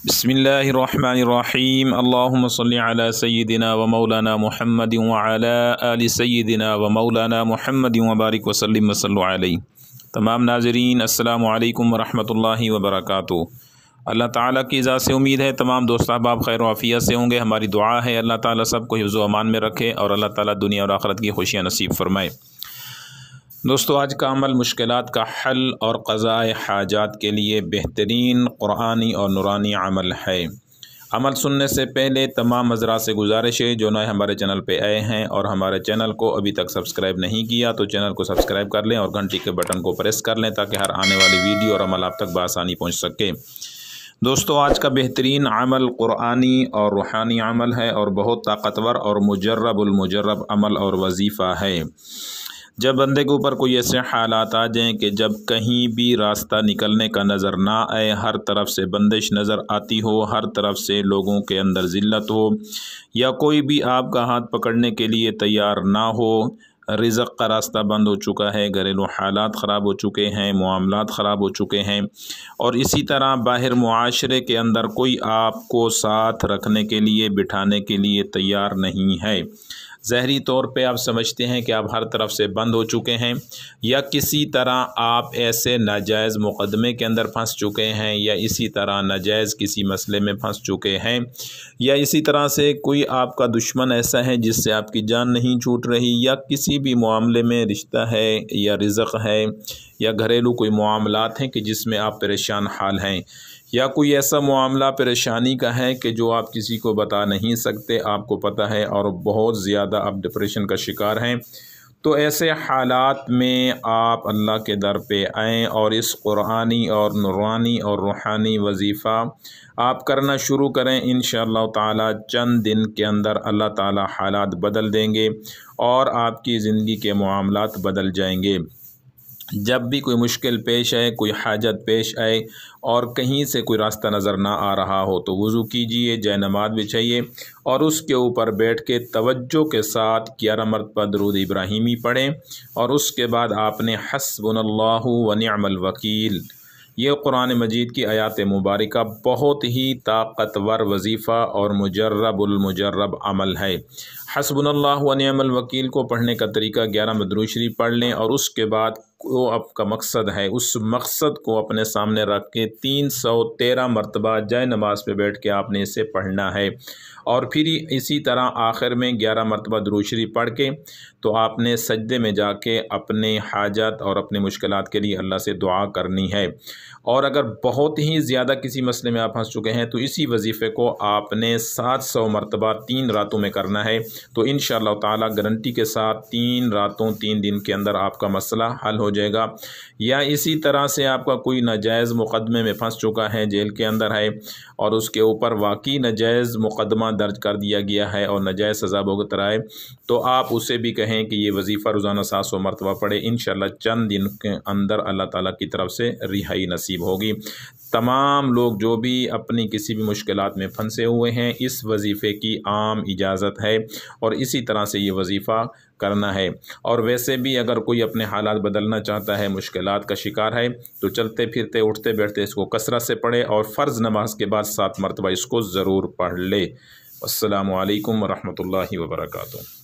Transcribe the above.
बिस्मिल्लाहिर्रहमानिर्रहीम अल्लाहुम्मा सल्लि अला सय्यिदिना व मौलाना मुहम्मद व अला आलि सय्यिदिना व मौलाना मुहम्मद व बारिक व सल्लिम व सल्लु अलैहि। तमाम नाज़रीन अस्सलामु अलैकुम व रहमतुल्लाहि व बरकातुहू। अल्लाह ताला की ज़ात से उम्मीद है तमाम दोस्त अहबाब खैर व आफियत से होंगे। हमारी दुआ है अल्लाह ताला सबको हिफ्ज़ व अमान में रखे और अल्लाह ताला दुनिया और आखिरत की खुशियाँ नसीब फरमाए। दोस्तों, आज का अमल मुश्किलात का हल और क़ज़ाए हाजात के लिए बेहतरीन क़ुरानी और नूरानी अमल है। अमल सुनने से पहले तमाम हज़रात से गुजारिश है जो नए हमारे चैनल पे आए हैं और हमारे चैनल को अभी तक सब्सक्राइब नहीं किया तो चैनल को सब्सक्राइब कर लें और घंटी के बटन को प्रेस कर लें ताकि हर आने वाली वीडियो और अमल आप तक बआसानी पहुँच सके। दोस्तों, आज का बेहतरीन अमल क़ुरानी और रूहानी अमल है और बहुत ताकतवर और मुजर्रब अमल और वजीफ़ा है। जब बंदे के ऊपर कोई ऐसे हालात आ जाएं कि जब कहीं भी रास्ता निकलने का नज़र ना आए, हर तरफ से बंदिश नज़र आती हो, हर तरफ से लोगों के अंदर ज़िल्लत हो या कोई भी आपका हाथ पकड़ने के लिए तैयार ना हो, रिज़्क़ का रास्ता बंद हो चुका है, घरेलू हालात ख़राब हो चुके हैं, मामलात ख़राब हो चुके हैं और इसी तरह बाहर मुआशरे के अंदर कोई आपको साथ रखने के लिए बिठाने के लिए तैयार नहीं है। ज़हरी तौर पे आप समझते हैं कि आप हर तरफ से बंद हो चुके हैं या किसी तरह आप ऐसे नाजायज़ मुक़दमे के अंदर फंस चुके हैं या इसी तरह नाजायज़ किसी मसले में फंस चुके हैं या इसी तरह से कोई आपका दुश्मन ऐसा है जिससे आपकी जान नहीं छूट रही या किसी भी मामले में रिश्ता है या रिज़्क़ है या घरेलू कोई मामलात हैं कि जिसमें आप परेशान हाल हैं या कोई ऐसा मामला परेशानी का है कि जो आप किसी को बता नहीं सकते, आपको पता है और बहुत ज़्यादा आप डिप्रेशन का शिकार हैं, तो ऐसे हालात में आप अल्लाह के दर पे आएँ और इस क़ुरानी और नूरानी और रूहानी वजीफ़ा आप करना शुरू करें। इंशाअल्लाह ताला चंद दिन के अंदर अल्लाह ताला हालात बदल देंगे और आपकी ज़िंदगी के मामलात बदल जाएंगे। जब भी कोई मुश्किल पेश आए, कोई हाजत पेश आए और कहीं से कोई रास्ता नज़र ना आ रहा हो तो वज़ू कीजिए, जाए नमाज़ बिछाइए और उसके ऊपर बैठ के तवज्जो के साथ 11 मरतबा दरूद इब्राहिमी पढ़ें और उसके बाद आपने हस्बुनल्लाहु व निअमल वकील, ये कुरान मजीद की आयात मुबारका बहुत ही ताकतवर वजीफ़ा और मुजर्रब अमल है। हस्बुनल्लाहु व निअमल वकील को पढ़ने का तरीका 11 दरूद शरीफ पढ़ लें और उसके बाद वो आपका मकसद है, उस मकसद को अपने सामने रख के 313 मरतबा जाए नमाज पे बैठ के आपने इसे पढ़ना है और फिर इसी तरह आखिर में 11 मरतबा दरूद शरीफ पढ़ के तो आपने सजदे में जाके अपने हाजत और अपने मुश्किलात के लिए अल्लाह से दुआ करनी है। और अगर बहुत ही ज़्यादा किसी मसले में आप फंस चुके हैं तो इसी वजीफ़े को आपने 700 मरतबा 3 रातों में करना है। तो इंशाअल्लाह ताला गारंटी के साथ 3 रातों 3 दिन के अंदर आपका मसला हल हो जाएगा। या इसी तरह से आपका कोई नाजायज़ मुक़दमे में फंस चुका है, जेल के अंदर है और उसके ऊपर वाकई नाजायज़ मुक़दमा दर्ज कर दिया गया है और नाजायज़ सज़ा भुगत रहा है, तो आप उसे भी कहें कि ये वजीफ़ा रोज़ाना 700 मरतबा पढ़े। इंशाअल्लाह चंद दिन के अंदर अल्लाह ताला की तरफ से रिहाई नसीब होगी। तमाम लोग जो भी अपनी किसी भी मुश्किलात में फंसे हुए हैं, इस वजीफ़े की आम इजाज़त है और इसी तरह से ये वजीफ़ा करना है। और वैसे भी अगर कोई अपने हालात बदलना चाहता है, मुश्किलात का शिकार है, तो चलते फिरते उठते बैठते इसको कसरत से पढ़े और फ़र्ज़ नमाज के बाद 7 मरतबा इसको ज़रूर पढ़ ले। अस्सलामु अलैकुम व रहमतुल्लाहि व बरकातुहू।